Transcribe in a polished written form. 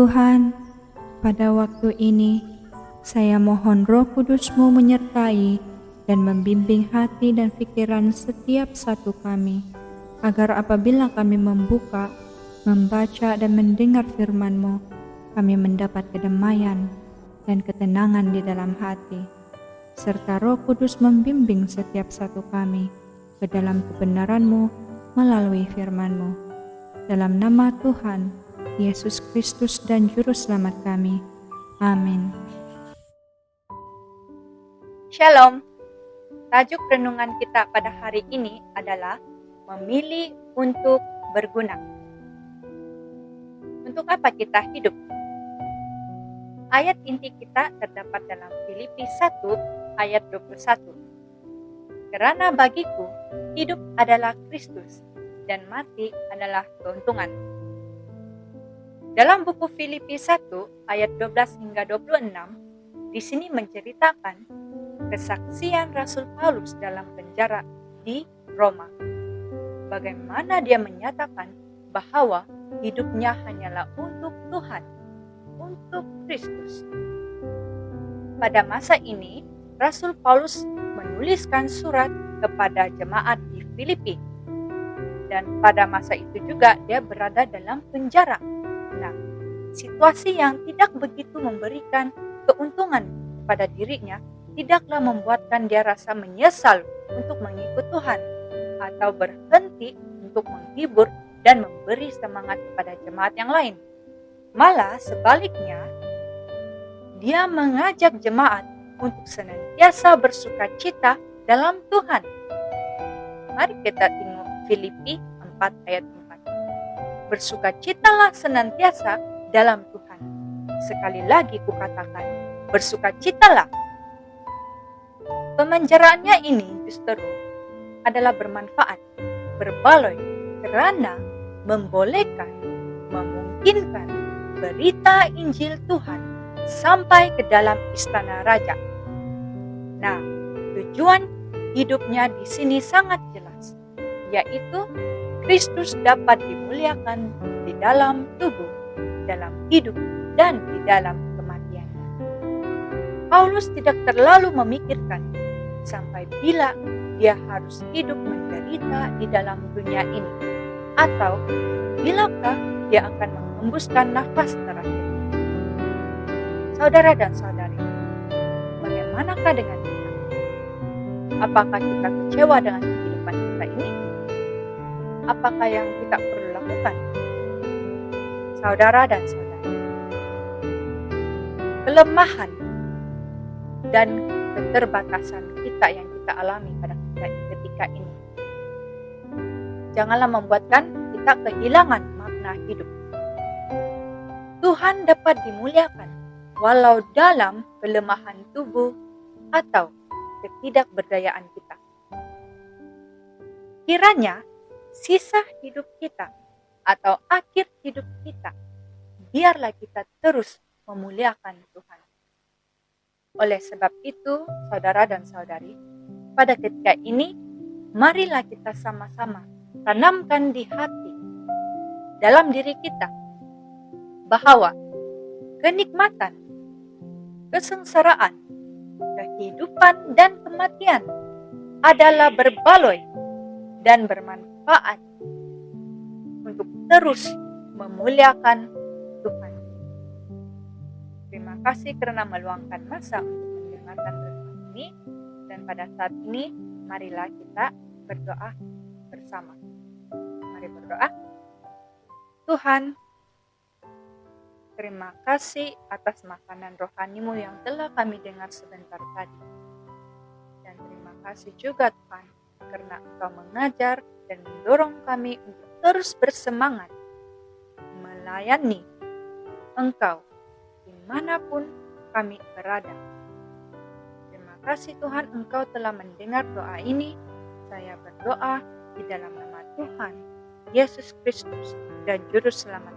Tuhan, pada waktu ini saya mohon Roh Kudus-Mu menyertai dan membimbing hati dan pikiran setiap satu kami, agar apabila kami membuka, membaca dan mendengar firman-Mu, kami mendapat kedamaian dan ketenangan di dalam hati, serta Roh Kudus membimbing setiap satu kami ke dalam kebenaran-Mu melalui firman-Mu. Dalam nama Tuhan Yesus Kristus dan Juru Selamat kami. Amin. Shalom. Tajuk renungan kita pada hari ini adalah memilih untuk berguna. Untuk apa kita hidup? Ayat inti kita terdapat dalam Filipi 1 ayat 21. Karena bagiku hidup adalah Kristus dan mati adalah keuntungan. Dalam buku Filipi 1 ayat 12 hingga 26, di sini menceritakan kesaksian Rasul Paulus dalam penjara di Roma. Bagaimana dia menyatakan bahwa hidupnya hanyalah untuk Tuhan, untuk Kristus. Pada masa ini, Rasul Paulus menuliskan surat kepada jemaat di Filipi. Dan pada masa itu juga dia berada dalam penjara. Nah, situasi yang tidak begitu memberikan keuntungan pada dirinya tidaklah membuatkan dia rasa menyesal untuk mengikut Tuhan atau berhenti untuk menghibur dan memberi semangat kepada jemaat yang lain. Malah sebaliknya, dia mengajak jemaat untuk senantiasa bersukacita dalam Tuhan. Mari kita tengok Filipi 4 ayat 4. Bersukacitalah senantiasa dalam Tuhan. Sekali lagi kukatakan, bersukacitalah. Pemenjaraannya ini justru adalah bermanfaat, berbaloi, karena membolehkan, memungkinkan berita Injil Tuhan sampai ke dalam istana raja. Nah, tujuan hidupnya di sini sangat jelas, yaitu Kristus dapat dimuliakan di dalam tubuh, dalam hidup, dan di dalam kematiannya. Paulus tidak terlalu memikirkan sampai bila dia harus hidup menderita di dalam dunia ini, atau bilakah dia akan menghembuskan nafas terakhir. Saudara dan saudari, bagaimanakah dengan kita? Apakah kita kecewa dengan kehidupan kita ini? Apakah yang kita perlu lakukan? Saudara dan saudari, kelemahan dan keterbatasan kita yang kita alami pada ketika ini janganlah membuatkan kita kehilangan makna hidup. Tuhan dapat dimuliakan walau dalam kelemahan tubuh atau ketidakberdayaan kita. Kiranya sisa hidup kita atau akhir hidup kita, biarlah kita terus memuliakan Tuhan. Oleh sebab itu, saudara dan saudari, pada ketika ini, marilah kita sama-sama tanamkan di hati, dalam diri kita, bahwa kenikmatan, kesengsaraan, kehidupan dan kematian adalah berbaloi dan bermanfaat untuk terus memuliakan Tuhan. Terima kasih karena meluangkan masa untuk mendengarkan renungan ini, dan pada saat ini marilah kita berdoa bersama. Mari berdoa. Tuhan, terima kasih atas makanan rohani-Mu yang telah kami dengar sebentar tadi. Dan terima kasih juga Tuhan, karena Engkau mengajar dan mendorong kami untuk terus bersemangat melayani Engkau dimanapun kami berada. Terima kasih Tuhan, Engkau telah mendengar doa ini. Saya berdoa di dalam nama Tuhan Yesus Kristus dan Juru Selamat